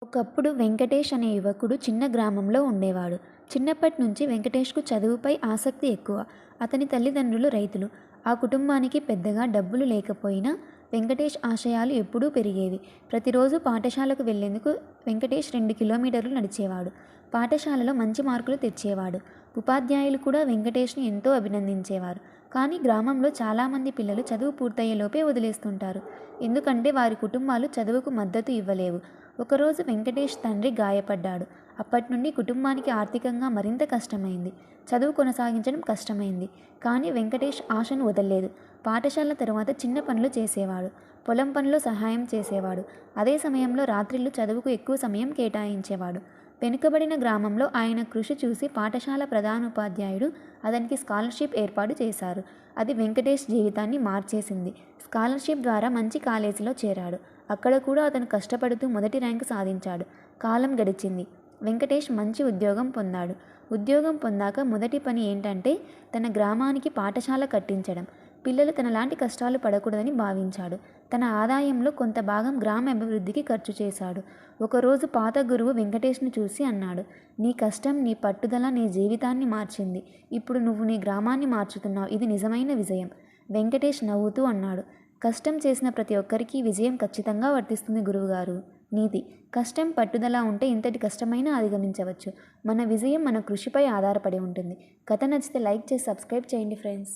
ఒకప్పుడు వెంకటేష్ అనే యువకుడు చిన్న గ్రామంలో ఉండేవాడు. చిన్నప్పటి నుంచి వెంకటేష్కు చదువుపై ఆసక్తి ఎక్కువ. అతని తల్లిదండ్రులు రైతులు. ఆ కుటుంబానికి పెద్దగా డబ్బులు లేకపోయినా వెంకటేష్ ఆశయాలు ఎప్పుడూ పెరిగేవి. ప్రతిరోజు పాఠశాలకు వెళ్లేందుకు వెంకటేష్ 2 కిలోమీటర్లు నడిచేవాడు. పాఠశాలలో మంచి మార్కులు తెచ్చేవాడు. ఉపాధ్యాయులు కూడా వెంకటేష్ని ఎంతో అభినందించేవారు. కానీ గ్రామంలో చాలామంది పిల్లలు చదువు పూర్తయ్యేలోపే వదిలేస్తుంటారు. ఎందుకంటే వారి కుటుంబాలు చదువుకు మద్దతు ఇవ్వలేవు. ఒకరోజు వెంకటేష్ తండ్రి గాయపడ్డాడు. అప్పటి నుండి కుటుంబానికి ఆర్థికంగా మరింత కష్టమైంది. చదువు కొనసాగించడం కష్టమైంది. కానీ వెంకటేష్ ఆశను వదల్లేదు. పాఠశాల తరువాత చిన్న పనులు చేసేవాడు. పొలం పనిలో సహాయం చేసేవాడు. అదే సమయంలో రాత్రిళ్ళు చదువుకు ఎక్కువ సమయం కేటాయించేవాడు. వెనుకబడిన గ్రామంలో ఆయన కృషి చూసి పాఠశాల ప్రధానోపాధ్యాయుడు అతనికి స్కాలర్షిప్ ఏర్పాటు చేశారు. అది వెంకటేష్ జీవితాన్ని మార్చేసింది. స్కాలర్షిప్ ద్వారా మంచి కాలేజీలో చేరాడు. అక్కడ కూడా అతను కష్టపడుతూ మొదటి ర్యాంకు సాధించాడు. కాలం గడిచింది. వెంకటేష్ మంచి ఉద్యోగం పొందాడు. ఉద్యోగం పొందాక మొదటి పని ఏంటంటే తన గ్రామానికి పాఠశాల కట్టించడం. పిల్లలు తనలాంటి కష్టాలు పడకూడదని భావించాడు. తన ఆదాయంలో కొంత భాగం గ్రామ అభివృద్ధికి ఖర్చు చేశాడు. ఒకరోజు పాత గురువు వెంకటేష్ను చూసి అన్నాడు, నీ కష్టం, నీ పట్టుదల నీ జీవితాన్ని మార్చింది. ఇప్పుడు నువ్వు నీ గ్రామాన్ని మార్చుతున్నావు. ఇది నిజమైన విజయం. వెంకటేష్ నవ్వుతూ అన్నాడు, కష్టం చేసిన ప్రతి ఒక్కరికి విజయం ఖచ్చితంగా వర్తిస్తుంది గురువుగారు. నీతి: కష్టం, పట్టుదల ఉంటే ఇంతటి కష్టమైనా అధిగమించవచ్చు. మన విజయం మన కృషిపై ఆధారపడి ఉంటుంది. కథ నచ్చితే లైక్ చేసి సబ్స్క్రైబ్ చేయండి ఫ్రెండ్స్.